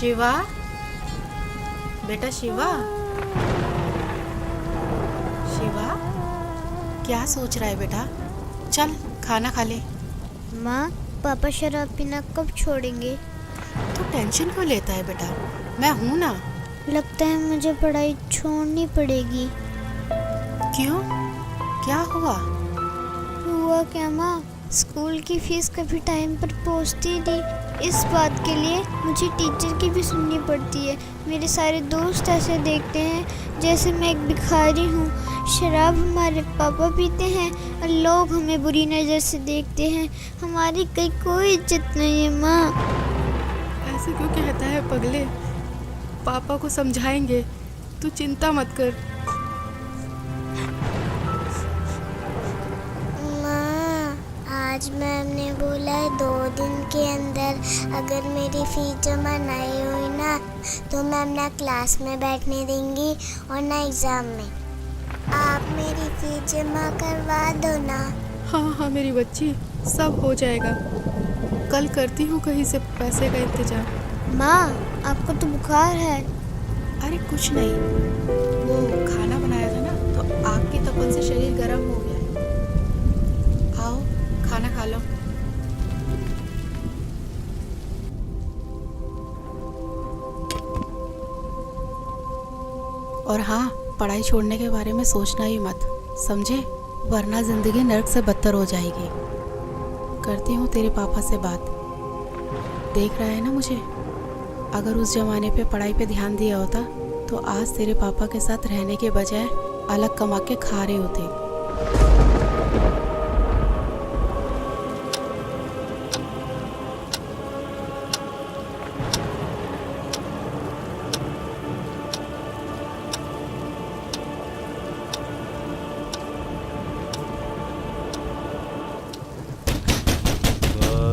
शिवा, बेटा शिवा, शिवा क्या सोच रहा है बेटा? चल खाना खा ले। माँ, पापा शराब पीना कब छोड़ेंगे? तू टेंशन क्यों लेता है बेटा, मैं हूं ना। लगता है मुझे पढ़ाई छोड़नी पड़ेगी। क्यों, क्या हुआ? हुआ क्या माँ, स्कूल की फीस कभी टाइम पर पहुँचती नहीं। इस बात के लिए मुझे टीचर की भी सुननी पड़ती है। मेरे सारे दोस्त ऐसे देखते हैं जैसे मैं एक भिखारी हूँ। शराब हमारे पापा पीते हैं और लोग हमें बुरी नज़र से देखते हैं। हमारी कहीं कोई इज्जत नहीं है माँ। ऐसे क्यों कहता है पगले? पापा को समझाएंगे, तू चिंता मत कर। माँ, आज मैम ने बोला है 2 दिन के अंदर अगर मेरी फीस जमा नहीं हुई ना तो मैम ना क्लास में बैठने देंगी और ना एग्ज़ाम में। आप मेरी फीस जमा करवा दो ना। हाँ हाँ मेरी बच्ची, सब हो जाएगा। कल करती हूँ कहीं से पैसे का इंतजाम। माँ, आपको तो बुखार है। अरे कुछ नहीं, वो खाना बनाया था ना तो आग की तपन से शरीर गर्म हो गया है। आओ खाना खा लो। और हाँ, पढ़ाई छोड़ने के बारे में सोचना ही मत, समझे? वरना जिंदगी नर्क से बदतर हो जाएगी। करती हूँ तेरे पापा से बात। देख रहा है ना मुझे? अगर उस जमाने पे पढ़ाई पे ध्यान दिया होता तो आज तेरे पापा के साथ रहने के बजाय अलग कमा के खा रहे होते।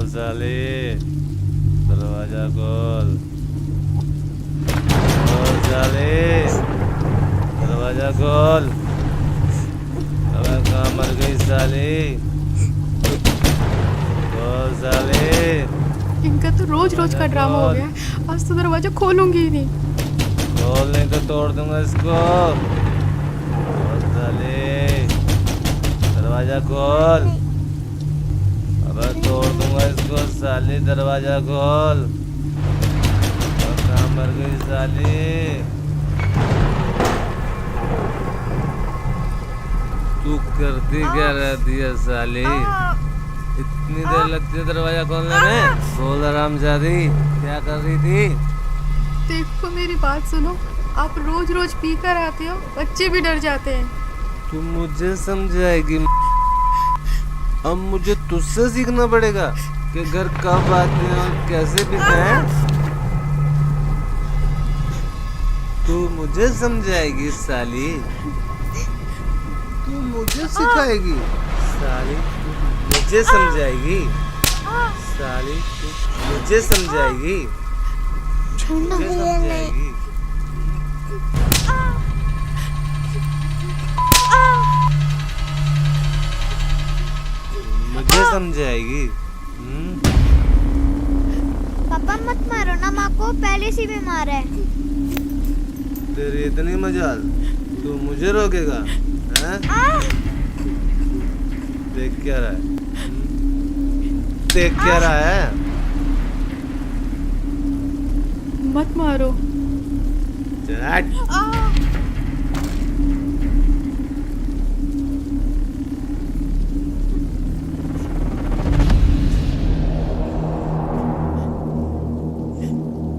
साले, दरवाजा खोल। साले, दरवाजा खोल। अबे कहाँ मर गई साली? खोल साले। इनका तो रोज रोज का ड्रामा हो गया। आज तो दरवाजा खोलूंगी ही नहीं। खोल नहीं तो तोड़ दूंगा इसको। खोल साले, दरवाजा खोल। अबे तोड़ दूंगा इसको साली, दरवाजा खोल। कहाँ मर गई साली? तू करती क्या रहती है साली? इतनी देर लगती है दरवाजा खोलने में? बोल हरामजादी, क्या कर रही थी? देखो मेरी बात सुनो, आप रोज रोज पी कर आते हो, बच्चे भी डर जाते हैं। तू मुझे समझाएगी? अब मुझे तुझसे सीखना पड़ेगा कि घर कब आते हैं और कैसे पीते हैं। तू मुझे समझाएगी साली? तू मुझे सिखाएगी साली? तू मुझे समझाएगी साली? तू मुझे समझाएगी? मुझे समझाएगी? मुझे समझाएगी? पापा मत मारो ना माँ को, पहले से बीमार है। तेरी इतनी मजाल, तू मुझे रोकेगा? हैं? देख क्या रहा है? देख क्या रहा है? मत मारो। चल हट।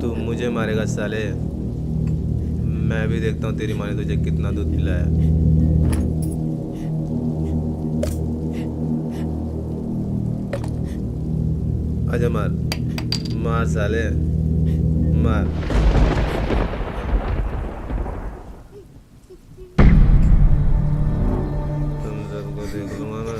तू मुझे मारेगा साले? मैं भी देखता हूँ तेरी माँ ने तुझे कितना दूध पिलाया। आजा मार, मार साले, मार। तुम सबको देख लूंगा मैं।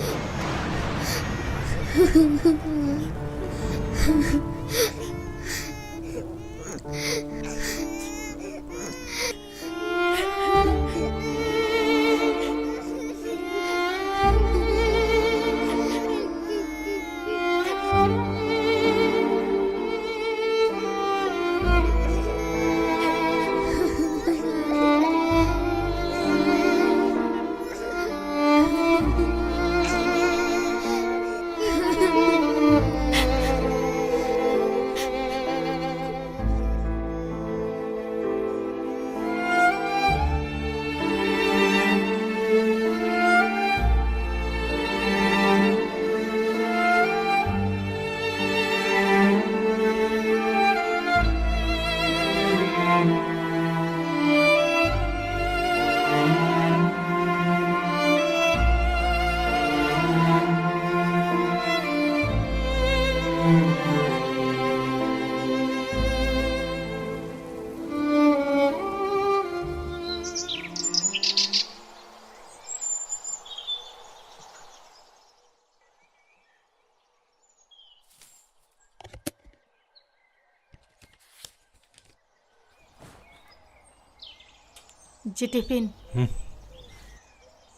जी टिफिन।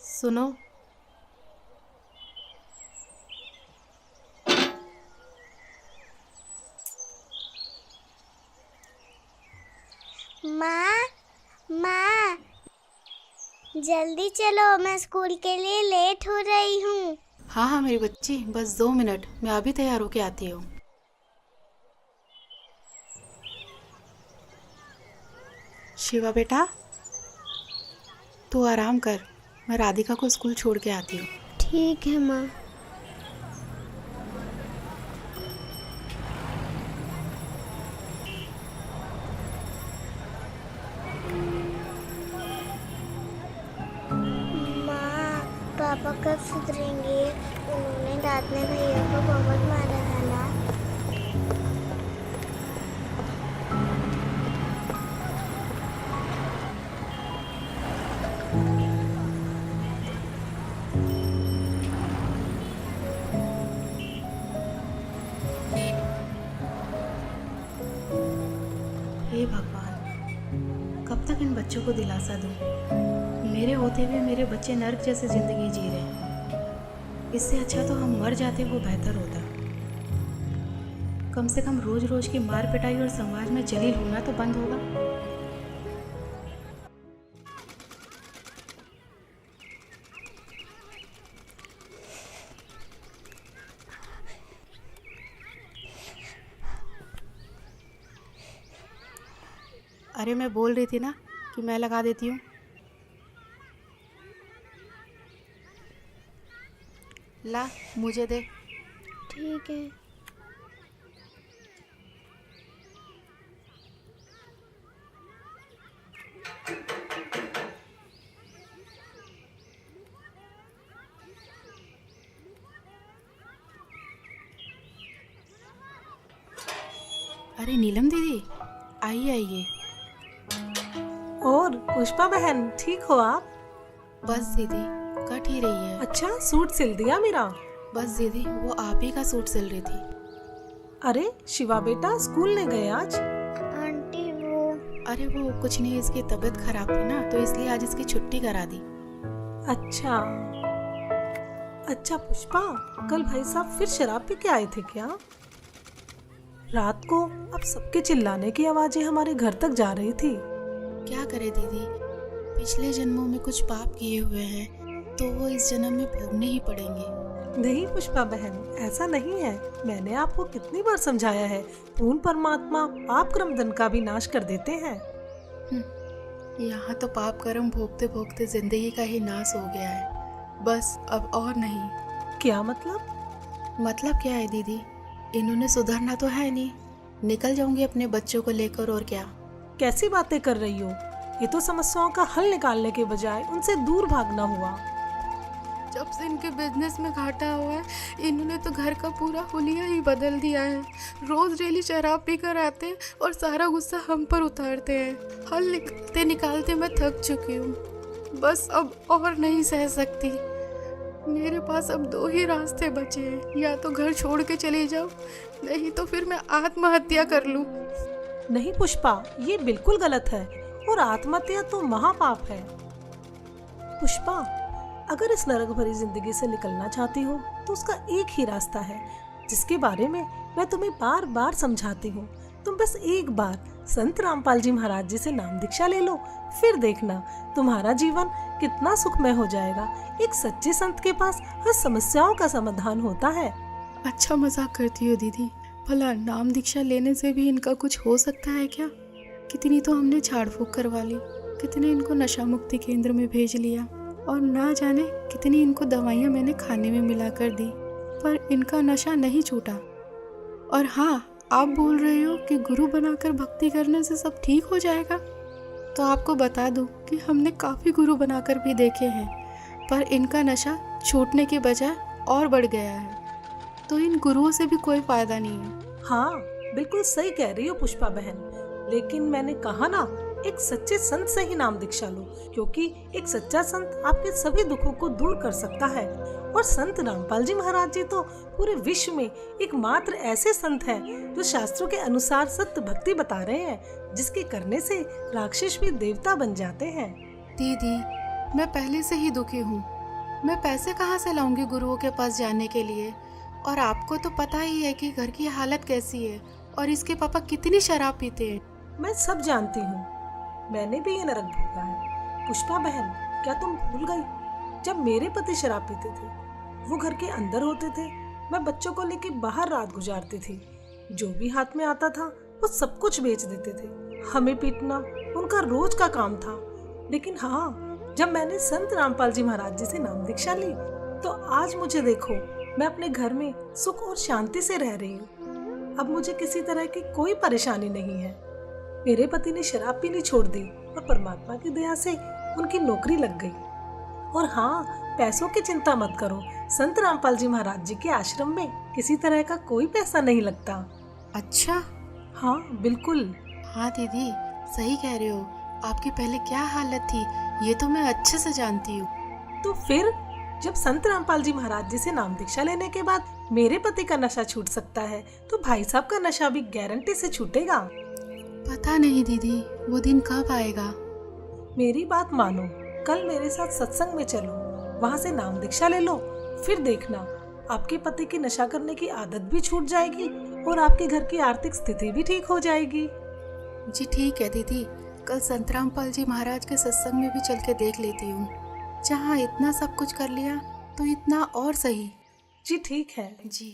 सुनो, माँ, माँ, जल्दी चलो, मैं स्कूल के लिए लेट हो रही हूँ। हाँ हाँ मेरी बच्ची, बस 2 मिनट, मैं अभी तैयार होके आती हूँ। शिवा बेटा, तू आराम कर, मैं राधिका को स्कूल छोड़ के आती हूँ। ठीक है माँ। माँ, पापा कब सुधरेंगे? उन्होंने रात में भैया को बहुत मारा है ना। हे भगवान, कब तक इन बच्चों को दिलासा दूँ? मेरे होते हुए मेरे बच्चे नर्क जैसे जिंदगी जी रहे हैं। इससे अच्छा तो हम मर जाते, वो बेहतर होता। कम से कम रोज रोज की मार पिटाई और समाज में जलील होना तो बंद होगा। अरे मैं बोल रही थी ना कि मैं लगा देती हूँ। ला, मुझे दे। ठीक है। अरे नीलम दीदी, आइए आइए। और पुष्पा बहन, ठीक हो आप? बस दीदी, कट ही रही है। अच्छा, सूट सिल दिया मेरा? बस दीदी, वो आप ही का सूट सिल रही थी। अरे शिवा बेटा स्कूल नहीं गए आज? आंटी अरे वो कुछ नहीं, इसकी तबीयत खराब थी ना, तो इसलिए आज इसकी छुट्टी करा दी। अच्छा अच्छा पुष्पा, कल भाई साहब फिर शराब पी के आए थे क्या? रात को अब सबके चिल्लाने की आवाजें हमारे घर तक जा रही थी। क्या करे दीदी, पिछले जन्मों में कुछ पाप किए हुए हैं तो वो इस जन्म में भोगने ही पड़ेंगे। नहीं पुष्पा बहन, ऐसा नहीं है। मैंने आपको कितनी बार समझाया है, पूर्ण परमात्मा पाप कर्म दंड का भी नाश कर देते हैं। यहाँ तो पाप कर्म भोगते भोगते जिंदगी का ही नाश हो गया है, बस अब और नहीं। क्या मतलब? मतलब क्या है दीदी, इन्होंने सुधरना तो है नहीं, निकल जाऊंगी अपने बच्चों को लेकर, और क्या। कैसी बातें कर रही हो? ये तो समस्याओं का हल निकालने के बजाय उनसे दूर भागना हुआ। जब से इनके बिजनेस में घाटा हुआ है, इन्होंने तो घर का पूरा हुलिया ही बदल दिया है। रोज डेली शराब पी कर आते हैं और सारा गुस्सा हम पर उतारते हैं। हल निकालते निकालते मैं थक चुकी हूँ, बस अब और नहीं सह सकती। मेरे पास अब 2 ही रास्ते बचे हैं, या तो घर छोड़ के चली जाओ, नहीं तो फिर मैं आत्महत्या कर लूँ। नहीं पुष्पा, ये बिल्कुल गलत है, और आत्महत्या तो महापाप है। पुष्पा, अगर इस नरक भरी जिंदगी से निकलना चाहती हो तो उसका एक ही रास्ता है, जिसके बारे में मैं तुम्हें बार बार समझाती हूँ। तुम बस एक बार संत रामपाल जी महाराज जी से नाम दीक्षा ले लो, फिर देखना तुम्हारा जीवन कितना सुखमय हो जाएगा। एक सच्चे संत के पास हर समस्याओं का समाधान होता है। अच्छा मजाक करती हो दीदी, भला नाम दीक्षा लेने से भी इनका कुछ हो सकता है क्या? कितनी तो हमने झाड़ फूक करवा ली, कितने इनको नशा मुक्ति केंद्र में भेज लिया, और ना जाने कितनी इनको दवाइयाँ मैंने खाने में मिला कर दी, पर इनका नशा नहीं छूटा। और हाँ, आप बोल रहे हो कि गुरु बनाकर भक्ति करने से सब ठीक हो जाएगा, तो आपको बता दूं कि हमने काफ़ी गुरु बनाकर भी देखे हैं, पर इनका नशा छूटने के बजाय और बढ़ गया है, तो इन गुरुओं से भी कोई फायदा नहीं है। हाँ बिल्कुल सही कह रही हो पुष्पा बहन, लेकिन मैंने कहा ना, एक सच्चे संत से ही नाम दीक्षा लो, क्योंकि एक सच्चा संत आपके सभी दुखों को दूर कर सकता है। और संत रामपाल जी महाराज जी तो पूरे विश्व में एकमात्र ऐसे संत हैं जो शास्त्रों के अनुसार सत्य भक्ति बता रहे हैं, जिसके करने से राक्षस भी देवता बन जाते हैं। दीदी, मैं पहले से ही दुखी हूँ। मैं पैसे कहाँ से लाऊंगी गुरुओं के पास जाने के लिए? और आपको तो पता ही है कि घर की हालत कैसी है और इसके पापा कितनी शराब पीते हैं। मैं सब जानती हूँ, मैंने भी ये नरक भोगा है। पुष्पा बहन, क्या तुम भूल गई जब मेरे पति शराब पीते थे, वो घर के अंदर होते थे, मैं बच्चों को लेके बाहर रात गुजारती थी। जो भी हाथ में आता था वो सब कुछ बेच देते थे। हमें पीटना उनका रोज का काम था। लेकिन हाँ, जब मैंने संत रामपाल जी महाराज जी से नाम दीक्षा ली तो आज मुझे देखो, मैं अपने घर में सुख और शांति से रह रही हूँ। अब मुझे किसी तरह की कोई परेशानी नहीं है। मेरे पति ने शराब पीनी छोड़ दी और परमात्मा की दया से उनकी नौकरी लग गई। और हाँ, पैसों की चिंता मत करो, संत रामपाल जी महाराज जी के आश्रम में किसी तरह का कोई पैसा नहीं लगता। अच्छा। हाँ बिल्कुल। हाँ दीदी, सही कह रहे हो। आपकी पहले क्या हालत थी ये तो मैं अच्छे से जानती हूँ। तो फिर जब संत रामपाल जी महाराज जी से नाम दीक्षा लेने के बाद मेरे पति का नशा छूट सकता है तो भाई साहब का नशा भी गारंटी से छूटेगा। पता नहीं दीदी, वो दिन कब आएगा। मेरी बात मानो, कल मेरे साथ सत्संग में चलो, वहाँ से नाम दीक्षा ले लो, फिर देखना आपके पति की नशा करने की आदत भी छूट जाएगी और आपके घर की आर्थिक स्थिति भी ठीक हो जाएगी। जी ठीक है दीदी, कल संत रामपाल जी महाराज के सत्संग में भी चल के देख लेती हूँ। जहाँ इतना सब कुछ कर लिया तो इतना और सही। जी ठीक है जी।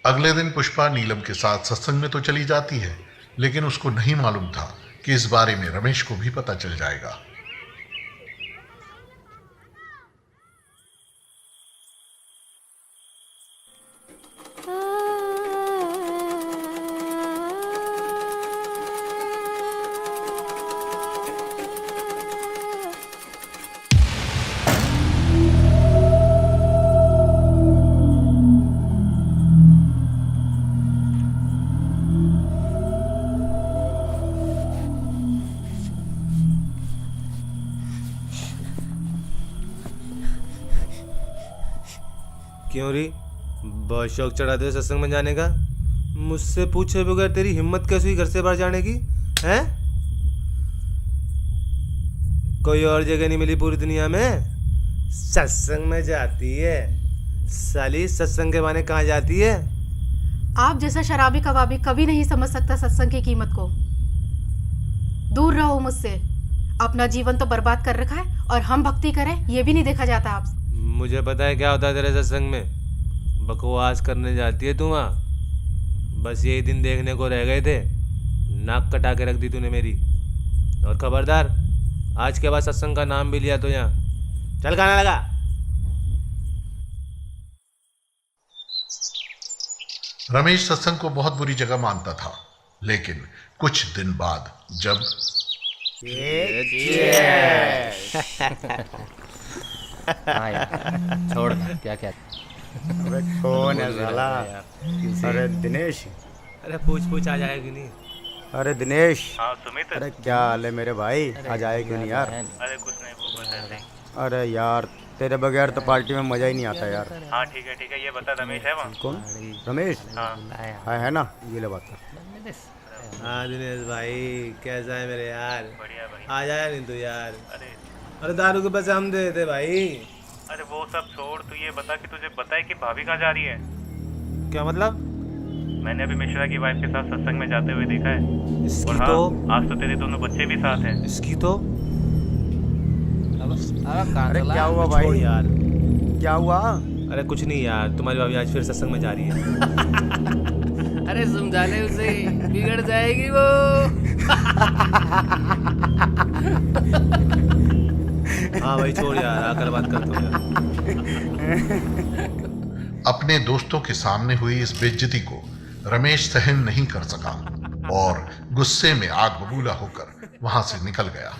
अगले दिन पुष्पा नीलम के साथ सत्संग में तो चली जाती है, लेकिन उसको नहीं मालूम था कि इस बारे में रमेश को भी पता चल जाएगा। क्यों री, बहुत शौक चढ़ाते हो सत्संग में जाने का? मुझसे पूछे बगैर तेरी हिम्मत कैसे हुई घर से बाहर जाने की? हैं? कोई और जगह नहीं मिली पूरी दुनिया में? सत्संग में जाती है साली, सत्संग के बहाने कहाँ जाती है? आप जैसा शराबी कबाबी कभी नहीं समझ सकता सत्संग की कीमत को। दूर रहो मुझसे। अपना जीवन तो बर्बाद कर रखा है और हम भक्ति करें ये भी नहीं देखा जाता आपसे। मुझे पता है क्या होता है तेरे सत्संग में। बकवास करने जाती है तू वहाँ, बस यही दिन देखने को रह गए थे। नाक कटा के रख दी तूने मेरी। और खबरदार, आज के बाद सत्संग का नाम भी लिया तो यहाँ चल खाना लगा। रमेश सत्संग को बहुत बुरी जगह मानता था, लेकिन कुछ दिन बाद जब हाँ यार, छोड़ ना, क्या क्या। अबे कौन है साला? अरे दिनेश। अरे पूछ आ जाएगा कि नहीं? अरे दिनेश। हाँ सुमित। अरे क्या हाल है मेरे भाई? आज आए क्यों नहीं यार? अरे कुछ नहीं, वो बस ऐसे ही। अरे यार तेरे बगैर तो पार्टी में मजा ही नहीं आता यार। हाँ ठीक है, ये बता रमेश है वहाँ? कौन? रमेश? हाँ है ना, ये ले बात। हाँ दिनेश भाई, कैसा है मेरे यार? बढ़िया भाई। आ जाया नहीं तू यार? अरे अरे दारू के पैसे हम दे देते भाई। अरे वो सब छोड़, तू ये बता कि तुझे पता है कि भाभी कहाँ जा रही है? क्या मतलब? मैंने अभी मिश्रा की वाइफ के साथ सत्संग में जाते हुए देखा है। इसकी और हाँ, तो आज तो तेरे दोनों बच्चे भी साथ हैं। इसकी तो अरे क्या हुआ छोड़ भाई? यार। क्या हुआ? अरे कुछ नहीं यार, तुम्हारी भाभी आज फिर सत्संग में जा रही है। अरे समझाने उसे, बिगड़ जाएगी वो। हाँ भाई छोड़ यार, आकर बात करता हूँ यार। अपने दोस्तों के सामने हुई इस बेइज्जती को रमेश सहन नहीं कर सका और गुस्से में आग बबूला होकर वहां से निकल गया।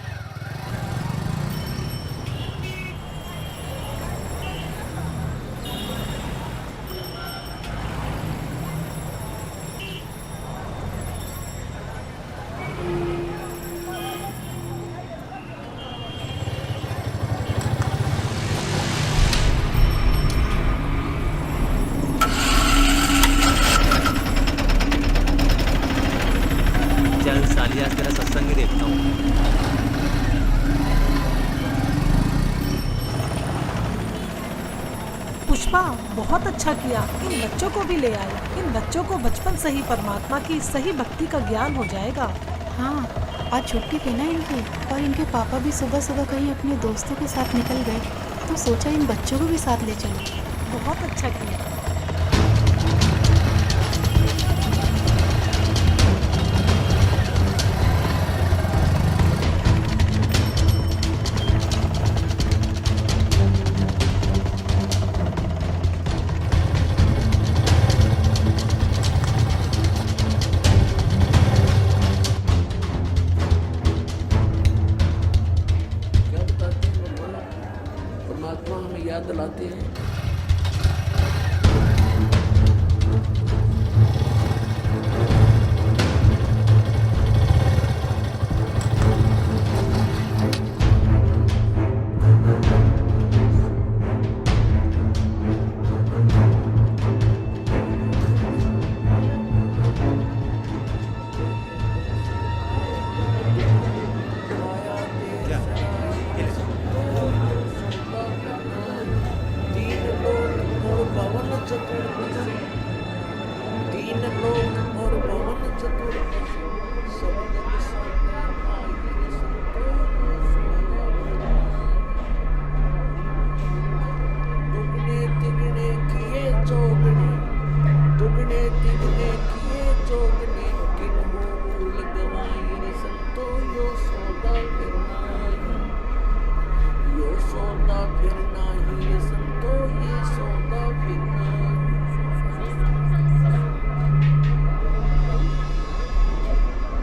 चल साली, आज तेरा सत्संग पुष्पा, बहुत अच्छा किया, इन बच्चों को भी ले आए। इन बच्चों को बचपन से ही परमात्मा की सही भक्ति का ज्ञान हो जाएगा। हाँ, आज छुट्टी थी ना इनकी, और इनके पापा भी सुबह सुबह कहीं अपने दोस्तों के साथ निकल गए, तो सोचा इन बच्चों को भी साथ ले चलो। बहुत अच्छा किया। क्या बताते हैं भगवान, परमात्मा हमें याद दिलाते हैं। तीन लोक और भवन चतुर्दशी, तीन लोक और भवन चतुर्दशी, सब जग संतान दुगने तिगने किए चौगने, दुगने तिगने किए चौगने, किन मूल गवाई रे संतो यो सौदा फिरनाई, यो सौदा फिरना ही ये संतो, ये सौदा फिरना।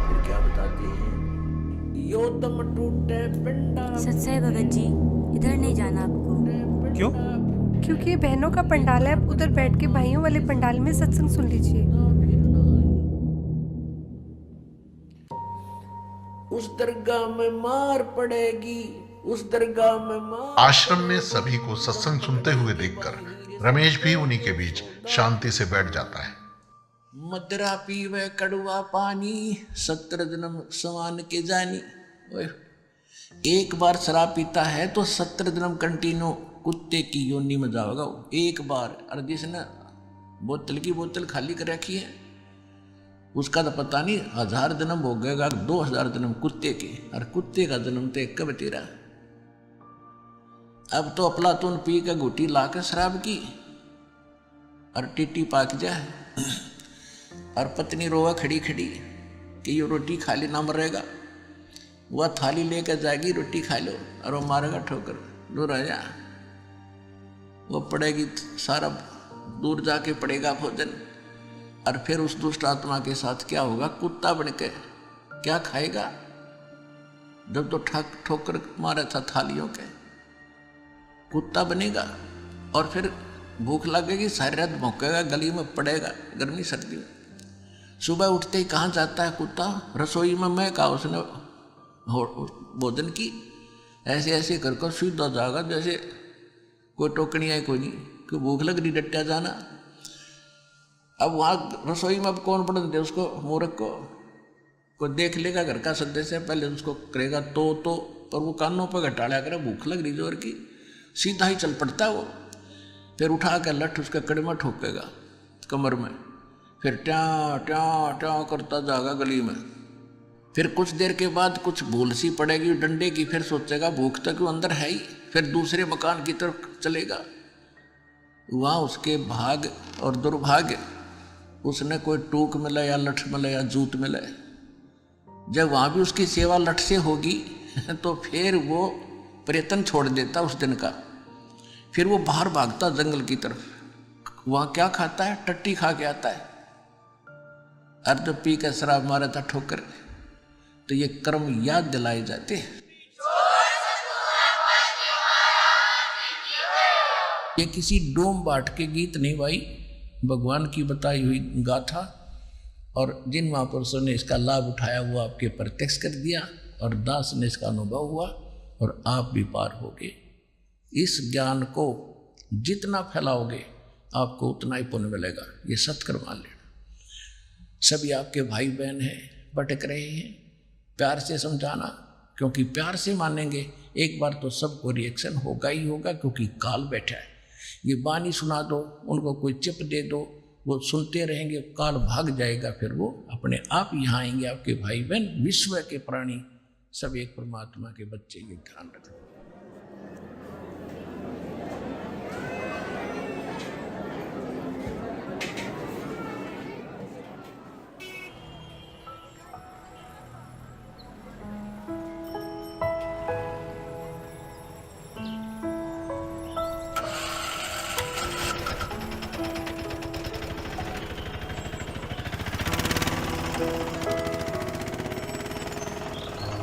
फिर क्या बताते हैं, यो दम टूटे पिंडा, सच है भगत जी, इधर नहीं जाना आपको। क्यों? क्योंकि ये बहनों का पंडाल है, आप उधर बैठ के भाइयों वाले पंडाल में सत्संग सुन लीजिए। उस दरगाह में मार पड़ेगी, उस दरगाह में मार। आश्रम में सभी को सत्संग सुनते हुए देखकर रमेश भी उन्हीं के बीच शांति से बैठ जाता है। मदरा पीवे कड़वा पानी, 17 जन्म समान के जानी। ओए, एक बार शराब पीता है तो 17 जन्म कंटिन्यू कुत्ते की योनि में जाओगा वो, एक बार। और जिसने बोतल की बोतल खाली कर रखी है उसका तो पता नहीं 1000 जन्म हो गएगा, 2000 जन्म कुत्ते के, और कुत्ते का जन्म तो एक कब तेरा। अब तो अफलातून पी के घुटी ला के शराब की और टिट्टी पाक जाए, और पत्नी रोवा खड़ी खड़ी कि ये रोटी खा ले ना मरेगा। वह थाली लेकर जाएगी, रोटी खा लो, और वो मारेगा ठोकर, दूर आ जा। वो पड़ेगी सारा दूर जाके पड़ेगा भोजन, और फिर उस दुष्ट आत्मा के साथ क्या होगा, कुत्ता बन के क्या खाएगा। जब तो ठोकर मारा था थालियों के, कुत्ता बनेगा, और फिर भूख लगेगी, सारी रात भौंकेगा, गली में पड़ेगा गर्मी सर्दी में। सुबह उठते ही कहाँ जाता है कुत्ता, रसोई में। मैं कहा उसने भोजन की, ऐसे ऐसे कर कर सीधा जाएगा जैसे कोई टोकनी है कोई नहीं, कि भूख लग रही, डट्टा जाना। अब वहाँ रसोई में अब कौन पढ़ दे उसको, मूर्ख को। कोई देख लेगा घर का सदस्य, पहले उसको करेगा तो, पर वो कानों पर घटाड़ा करे, भूख लग रही जोर की, सीधा ही चल पड़ता है वो। फिर उठा कर लठ उसके कड़े में ठोकेगा कमर में, फिर ट्या ट्या ट्या करता जाएगा गली में। फिर कुछ देर के बाद कुछ भूल सी पड़ेगी डंडे की, फिर सोचेगा भूख तक वो अंदर है ही, फिर दूसरे मकान की तरफ चलेगा। वहाँ उसके भाग और दुर्भाग्य, उसने कोई टूक मिला या लठ मिला या जूत मिला। जब वहाँ भी उसकी सेवा लठ से होगी तो फिर वो प्रयत्न छोड़ देता उस दिन का, फिर वो बाहर भागता जंगल की तरफ। वहाँ क्या खाता है, टट्टी खा के आता है। अर्ध पी के शराब मारा था ठोकर। तो ये कर्म याद दिलाए जाते हैं। ये किसी डोम बाट के गीत नहीं भाई, भगवान की बताई हुई गाथा, और जिन महापुरुषों ने इसका लाभ उठाया वो आपके प्रत्यक्ष कर दिया, और दास ने इसका अनुभव हुआ, और आप भी पार हो गए। इस ज्ञान को जितना फैलाओगे आपको उतना ही पुण्य मिलेगा, ये सत्कर्म मान लेना। सभी आपके भाई बहन हैं, भटक रहे हैं, प्यार से समझाना, क्योंकि प्यार से मानेंगे एक बार तो सबको रिएक्शन होगा ही होगा, क्योंकि काल बैठा है। ये बानी सुना दो, उनको कोई चिप दे दो, वो सुनते रहेंगे, काल भाग जाएगा, फिर वो अपने आप यहाँ आएंगे। आपके भाई बहन विश्व के प्राणी सब एक परमात्मा के बच्चे, ये ध्यान रखना।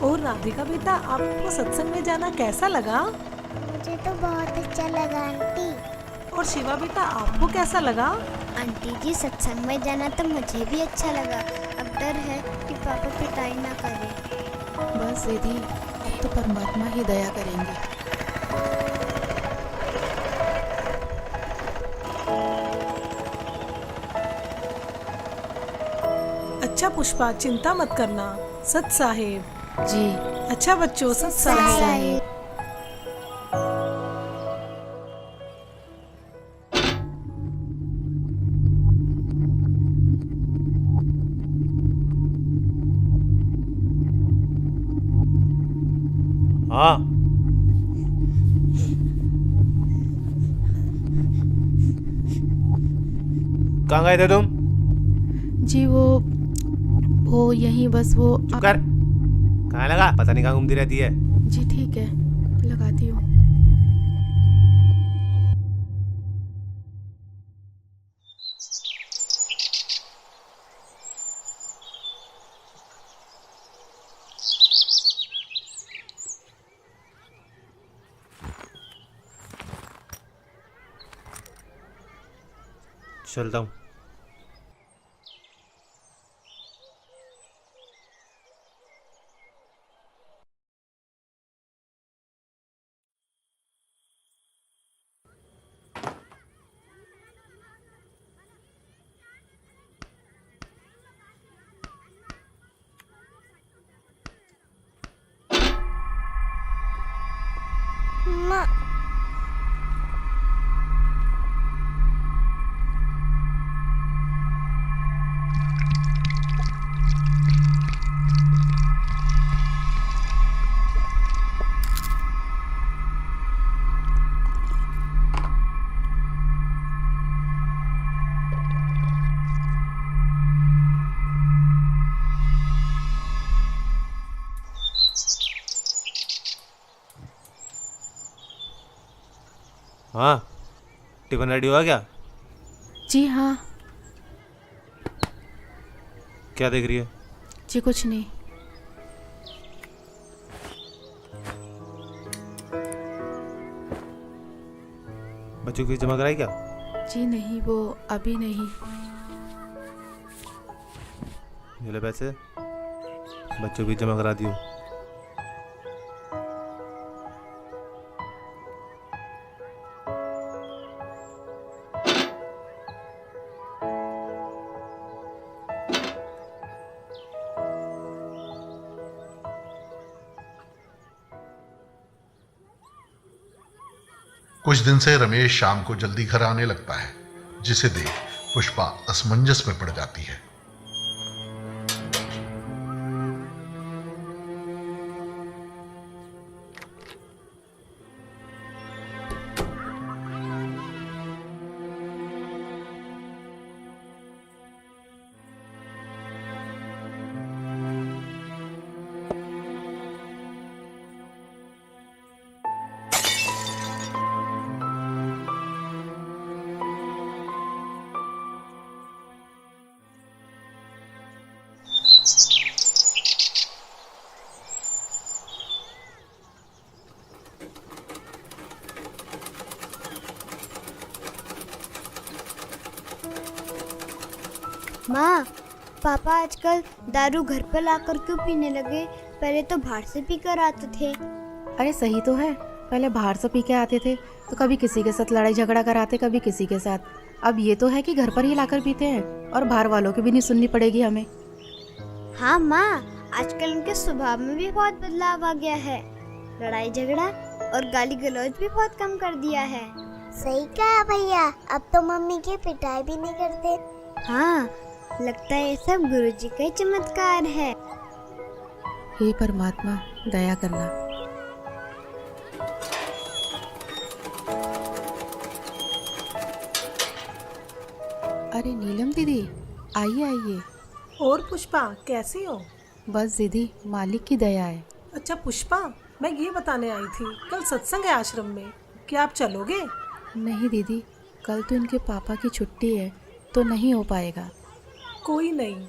और राधिका बेटा, आपको सत्संग में जाना कैसा लगा? मुझे तो बहुत अच्छा लगा आंटी। और शिवा बेटा, आपको कैसा लगा? आंटी जी, सत्संग में जाना तो मुझे भी अच्छा लगा। अब डर है कि पापा पिटाई ना करे। बस दीदी, अब तो परमात्मा ही दया करेंगे। अच्छा पुष्पा, चिंता मत करना। सत साहेब जी। अच्छा बच्चों, सत साहेब। हाँ, कहाँ गए थे तुम? जी वो यहीं बस वो चुप कर। कहाँ लगा? पता नहीं कहाँ घूमती रहती है। जी ठीक है, लगाती हूँ। चलता हूँ। माँ, हाँ, टिफिन रेडी हुआ क्या? जी हाँ। क्या देख रही है? जी कुछ नहीं। बच्चों की फीस जमा कराई क्या? जी नहीं, वो अभी नहीं। ये ले पैसे, बच्चों की फीस जमा करा दियो। कुछ दिन से रमेश शाम को जल्दी घर आने लगता है, जिसे देख पुष्पा असमंजस में पड़ जाती है। माँ, पापा आजकल दारू घर पर लाकर क्यों पीने लगे? पहले तो बाहर से पीकर आते थे। अरे सही तो है, पहले बाहर से पी के आते थे तो कभी किसी के साथ लड़ाई झगड़ा कराते, कभी किसी के साथ। अब ये तो है कि घर पर ही लाकर पीते हैं और बाहर वालों की भी नहीं सुननी पड़ेगी हमें। हाँ माँ, आजकल उनके स्वभाव में भी बहुत बदलाव आ गया है। लड़ाई झगड़ा और गाली गलौज भी बहुत कम कर दिया है। सही कहा भैया, अब तो मम्मी की पिटाई भी नहीं करते। हाँ, लगता है ये सब गुरुजी का ही चमत्कार है। हे परमात्मा, दया करना। अरे नीलम दीदी, आइए आइए। और पुष्पा कैसी हो? बस दीदी, मालिक की दया है। अच्छा पुष्पा, मैं ये बताने आई थी, कल सत्संग है आश्रम में, क्या आप चलोगे? नहीं दीदी, कल तो इनके पापा की छुट्टी है तो नहीं हो पाएगा। कोई नहीं।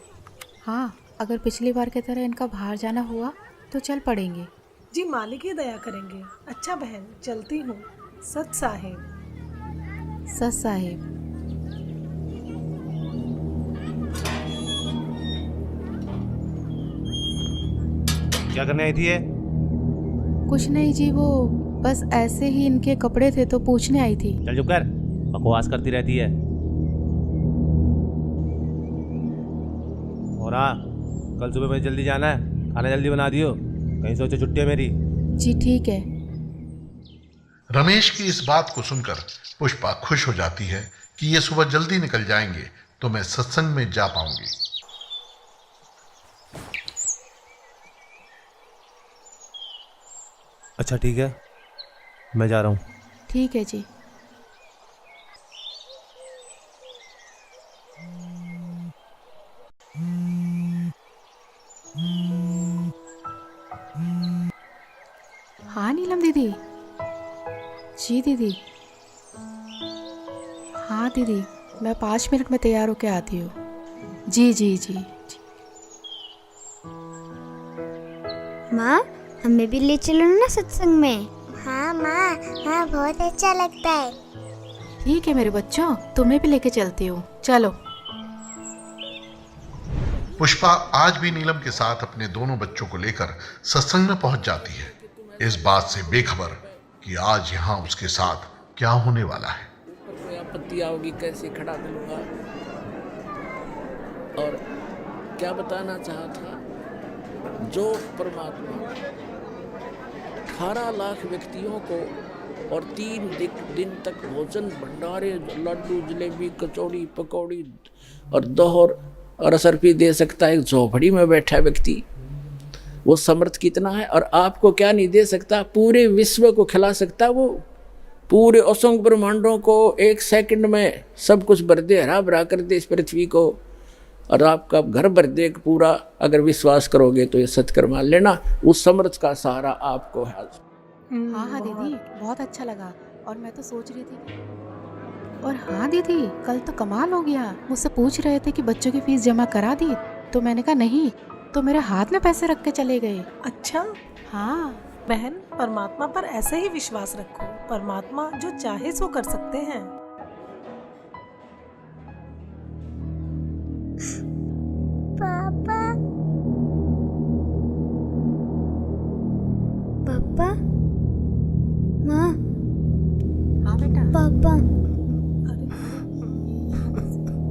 हाँ, अगर पिछली बार की तरह इनका बाहर जाना हुआ तो चल पड़ेंगे। जी मालिक ही दया करेंगे। अच्छा बहन, चलती हूँ। सत साहेब। सत साहेब। क्या करने आई थी ये? कुछ नहीं जी, वो बस ऐसे ही इनके कपड़े थे तो पूछने आई थी। चल चुप कर, बकवास करती रहती है। और हाँ, कल सुबह मुझे जल्दी जाना है, खाना जल्दी बना दियो, कहीं सोचो छुट्टी है मेरी। जी ठीक है। रमेश की इस बात को सुनकर पुष्पा खुश हो जाती है कि ये सुबह जल्दी निकल जाएंगे तो मैं सत्संग में जा पाऊंगी। अच्छा ठीक है, मैं जा रहा हूँ। ठीक है जी। हाँ नीलम दीदी। जी दीदी। हाँ दीदी, मैं 5 मिनट में तैयार होके आती हूँ। जी जी जी जी। माँ, हमें भी ले चलो ना सत्संग में। हाँ माँ, हाँ बहुत अच्छा लगता है। ठीक है मेरे बच्चों, तुम्हें भी लेके चलती हूँ, चलो। पुष्पा आज भी नीलम के साथ अपने दोनों बच्चों को लेकर सत्संग में पहुंच जाती है, इस बात से बेखबर कि आज यहाँ उसके साथ क्या होने वाला है। कोई आपत्ति आओगी कैसे खड़ा करूंगा। और क्या बताना चाहा था, जो परमात्मा 18 लाख व्यक्तियों को और 3 दिन तक भोजन भंडारे, लड्डू, जलेबी, कचौड़ी, पकौड़ी और दोहर और असरफी दे सकता है एक झोपड़ी में बैठा व्यक्ति, वो समर्थ कितना है। और आपको क्या नहीं दे सकता, पूरे विश्व को खिला सकता, वो पूरे असंख्य ब्रह्मांडों को 1 सेकंड में सब कुछ भर दे, हरा भरा कर दे इस पृथ्वी को, और आपका घर भर दे पूरा। अगर विश्वास करोगे तो ये सत्कर मान लेना, उस समर्थ का सहारा आपको है। हाँ हाँ दीदी, बहुत अच्छा लगा। और मैं तो सोच रही थी और हाँ दीदी, कल तो कमाल हो गया। मुझसे पूछ रहे थे कि बच्चों की फीस जमा करा दी, तो मैंने कहा नहीं, तो मेरे हाथ में पैसे रख के चले गए। अच्छा हाँ बहन, परमात्मा पर ऐसे ही विश्वास रखो, परमात्मा जो चाहे सो कर सकते हैं। पापा, पापा, माँ, हाँ बेटा। पापा।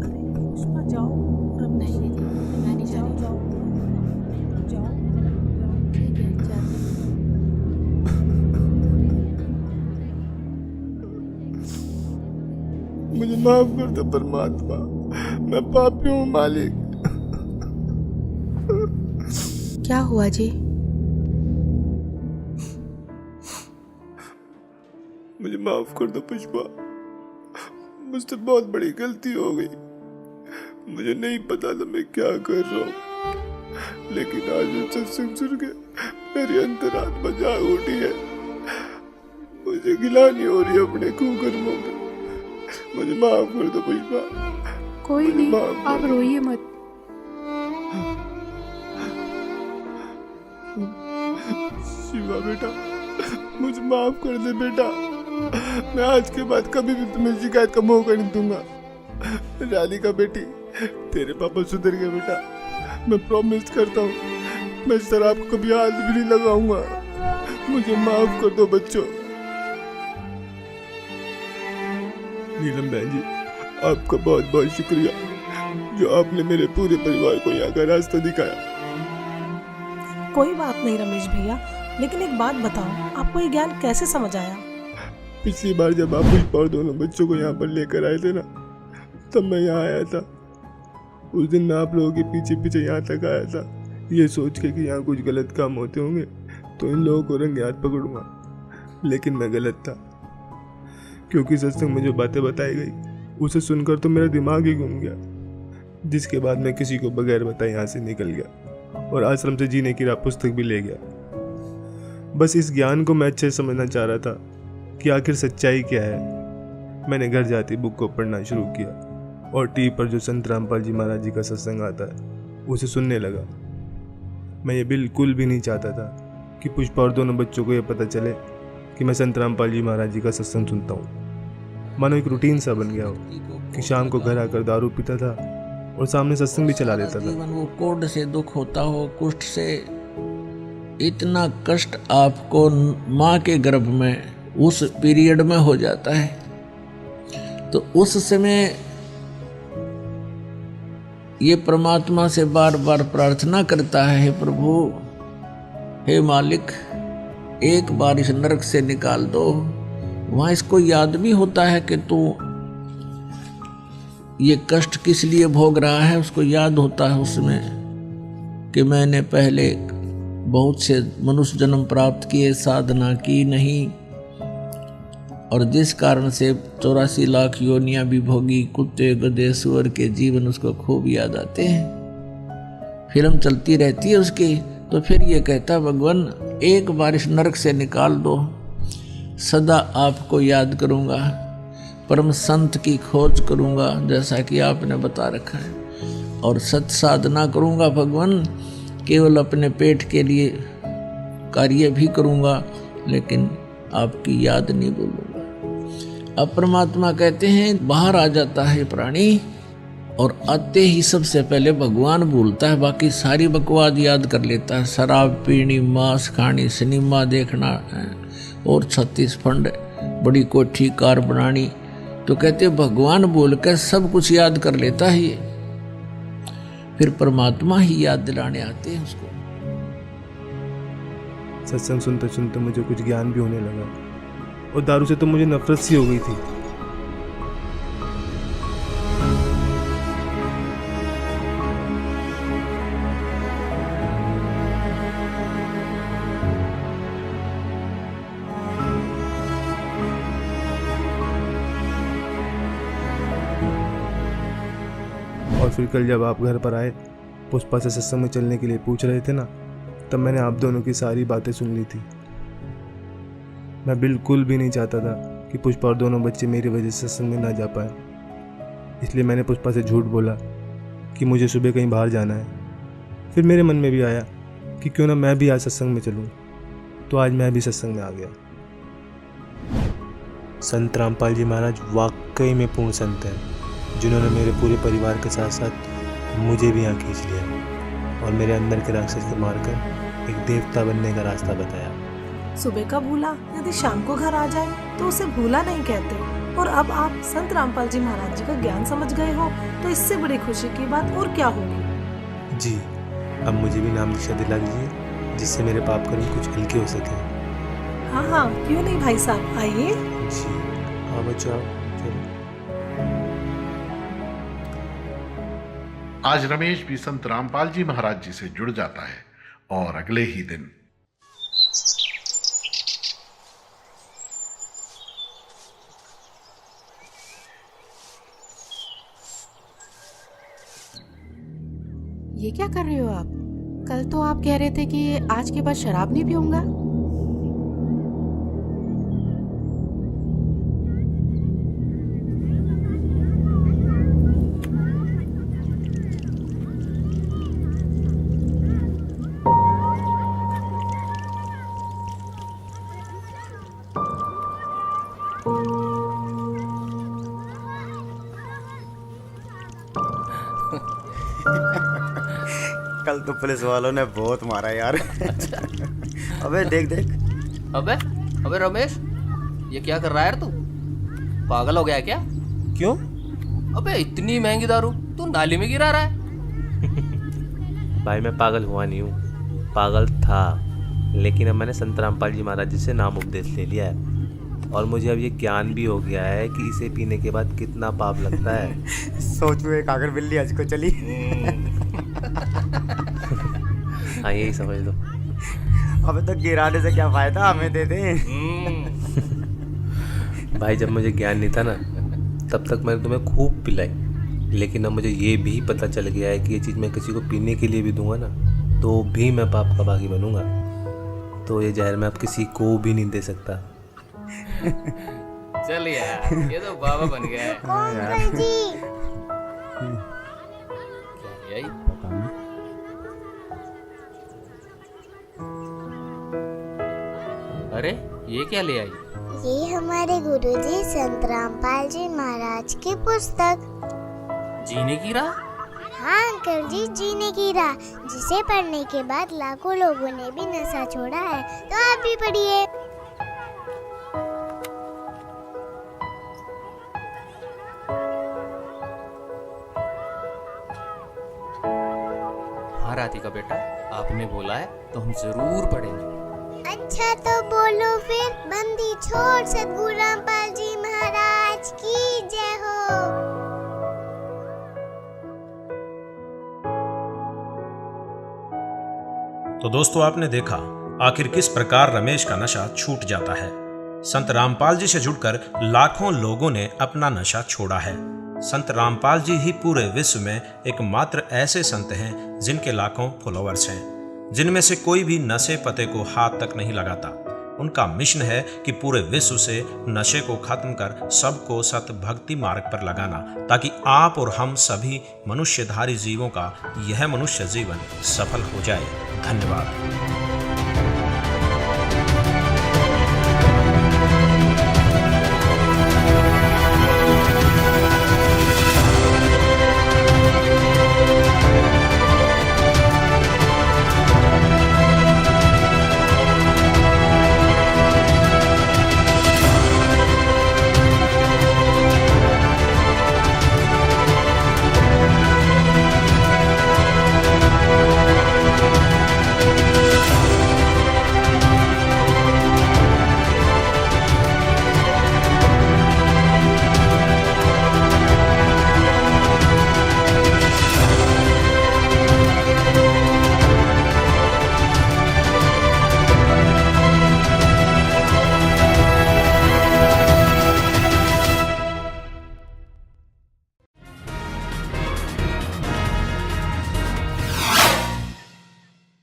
अरे पुष्पा जाओ। नहीं दीदी, मैं नहीं जा रही। जाओ जाओ। ठीक है, जाती हूँ। मुझे माफ कर दो परमात्मा, मैं पापी हूँ मालिक। क्या हुआ जी? मुझे माफ कर दो पुष्पा, मुझसे बहुत बड़ी गलती हो गई। मुझे नहीं पता था मैं क्या कर रहा हूँ, लेकिन आज ये सत्संग सुन के मेरी अंतरात्मा जाग उठी है। मुझे गिलानी हो रही है अपने कुकर्मों में। मुझे माफ कर दो पुष्पा। कोई मुझे नहीं, माफ कर आप दो। रोइए मत। शिवा बेटा, मुझे माफ कर दे बेटा। मैं आज के बाद कभी भी तुम्हें शिकायत का मौका नहीं दूंगा। राधिका बेटी, तेरे पापा सुधर गए बेटा, मैं प्रॉमिस करता हूँ मैं शराब को कभी हाथ भी नहीं लगाऊंगा। मुझे माफ कर दो बच्चों। नीलम बहन जी, आपका बहुत बहुत शुक्रिया जो आपने मेरे पूरे परिवार को यहाँ का रास्ता दिखाया। कोई बात नहीं रमेश भैया, लेकिन एक बात बताओ, आपको ये ज्ञान कैसे समझ आया? पिछली बार जब आप पुष्पा और दोनों बच्चों को यहाँ पर लेकर आए थे ना, तब मैं यहाँ आया था। उस दिन मैं आप लोगों के पीछे पीछे यहाँ तक आया था, ये सोच के कि यहाँ कुछ गलत काम होते होंगे तो इन लोगों को रंगे हाथ पकड़ूंगा। लेकिन मैं गलत था, क्योंकि सत्संग में जो बातें बताई गई उसे सुनकर तो मेरा दिमाग ही घूम गया, जिसके बाद मैं किसी को बगैर बताए यहाँ से निकल गया और आश्रम से जीने की राह पुस्तक भी ले गया। बस इस ज्ञान को मैं अच्छे से समझना चाह रहा था कि आखिर सच्चाई क्या है। मैंने घर जाते बुक को पढ़ना शुरू किया और टीवी पर जो संत रामपाल जी महाराज जी का सत्संग आता है उसे सुनने लगा। मैं ये बिल्कुल भी नहीं चाहता था कि पुष्पा और दोनों बच्चों को ये पता चले कि मैं संत रामपाल जी महाराज जी का सत्संग सुनता हूँ। मानो एक रूटीन सा बन गया हो कि शाम को घर आकर दारू पीता था और सामने सत्संग भी चला देता था। जीवन वो कोढ़ से दुख होता हो, कुष्ठ से, इतना कष्ट आपको माँ के गर्भ में उस पीरियड में हो जाता है। तो उस समय ये परमात्मा से बार बार प्रार्थना करता है, हे प्रभु, हे मालिक, एक बार इस नरक से निकाल दो। वहाँ इसको याद भी होता है कि तू ये कष्ट किस लिए भोग रहा है। उसको याद होता है उसमें कि मैंने पहले बहुत से मनुष्य जन्म प्राप्त किए, साधना की नहीं, और जिस कारण से 84 लाख योनियां भी भोगी, कुत्ते गधे सुअर के जीवन उसको खूब याद आते हैं। फिल्म चलती रहती है उसकी। तो फिर ये कहता, भगवान एक बार इस नरक से निकाल दो, सदा आपको याद करूँगा, परम संत की खोज करूँगा जैसा कि आपने बता रखा है, और सत साधना करूँगा भगवान, केवल अपने पेट के लिए कार्य भी करूँगा लेकिन आपकी याद नहीं भूलूंगा। अब परमात्मा कहते हैं बाहर आ जाता है प्राणी और आते ही सबसे पहले भगवान भूलता है, बाकी सारी बकवाद याद कर लेता है। शराब पीनी, मांस खानी, सिनेमा देखना और 36 फंड, बड़ी कोठी कार बनानी। तो कहते भगवान बोल कर सब कुछ याद कर लेता है ये। फिर परमात्मा ही याद दिलाने आते हैं उसको। सत्संग सुनते सुनते मुझे कुछ ज्ञान भी होने लगा और दारू से तो मुझे नफरत सी हो गई थी। और फिर कल जब आप घर पर आए, पुष्पा से सत्संग में चलने के लिए पूछ रहे थे ना, तब मैंने आप दोनों की सारी बातें सुन ली थी। मैं बिल्कुल भी नहीं चाहता था कि पुष्पा और दोनों बच्चे मेरी वजह से सत्संग में ना जा पाए, इसलिए मैंने पुष्पा से झूठ बोला कि मुझे सुबह कहीं बाहर जाना है। फिर मेरे मन में भी आया कि क्यों ना मैं भी आज सत्संग में चलूं, तो आज मैं भी सत्संग में आ गया। संत रामपाल जी महाराज वाकई में पूर्ण संत हैं, जिन्होंने मेरे पूरे परिवार के साथ साथ मुझे भी यहाँ खींच लिया और मेरे अंदर के राक्षस को मारकर एक देवता बनने का रास्ता बताया। सुबह का भूला यदि शाम को घर आ जाए तो उसे भूला नहीं कहते। और अब आप संत रामपाल जी महाराज जी का ज्ञान समझ गए हो तो इससे बड़ी खुशी की बात और क्या होगी। जी, अब मुझे भी नाम दीक्षा दिला दीजिए, जिससे मेरे पाप कर्म कुछ हल्के हो सके। हाँ हाँ, क्यों नहीं भाई साहब, आइए। जी हाँ बच्चों, चलो। आज रमेश भी संत रामपाल जी महाराज जी से जुड़ जाता है और अगले ही दिन ये क्या कर रहे हो आप? कल तो आप कह रहे थे कि आज के बाद शराब नहीं पीऊंगा। कल तो पुलिस वालों ने बहुत मारा यार। अबे देख देख। अबे रमेश, ये क्या कर रहा है यार तू? पागल हो गया क्या? क्यों? अबे इतनी महंगी दारू तू नाली में गिरा रहा है। भाई मैं पागल हुआ नहीं हूँ, पागल था, लेकिन अब मैंने संत रामपाल जी महाराज जी से नाम उपदेश ले लिया है। और मुझे अब ये ज्ञान भी हो गया है कि इसे पीने के बाद कितना पाप लगता है। सोचो एक आकर बिल्ली आज को चली। हाँ यही समझ लो। अबे तो गिराने से क्या फायदा, हमें दे दे। भाई जब मुझे ज्ञान नहीं था ना तब तक मैंने तुम्हें खूब पिलाई, लेकिन अब मुझे ये भी पता चल गया है कि ये चीज़ मैं किसी को पीने के लिए भी दूंगा ना तो भी मैं पाप का भागी बनूंगा। तो ये जहर मैं अब किसी को भी नहीं दे सकता। चल यार, ये तो बाबा बन गया है। अंकल जी यही अरे ये क्या ले आई? ये हमारे गुरुजी संत रामपाल जी महाराज की पुस्तक। जीने की राह? हाँ अंकल जी, जीने की राह, जिसे पढ़ने के बाद लाखों लोगों ने भी नशा छोड़ा है। तो आप भी पढ़िए। हाँ राधिका बेटा, आपने बोला है तो हम जरूर पढ़ेंगे। अच्छा तो बोलो फिर। बंदी छोड़ सतगुरु रामपाल जी महाराज की जय हो। तो दोस्तों आपने देखा आखिर किस प्रकार रमेश का नशा छूट जाता है। संत रामपाल जी से जुड़कर लाखों लोगों ने अपना नशा छोड़ा है। संत रामपाल जी ही पूरे विश्व में एकमात्र ऐसे संत हैं जिनके लाखों फॉलोअर्स हैं, जिनमें से कोई भी नशे पते को हाथ तक नहीं लगाता। उनका मिशन है कि पूरे विश्व से नशे को खत्म कर सबको सत भक्ति मार्ग पर लगाना, ताकि आप और हम सभी मनुष्यधारी जीवों का यह मनुष्य जीवन सफल हो जाए। धन्यवाद।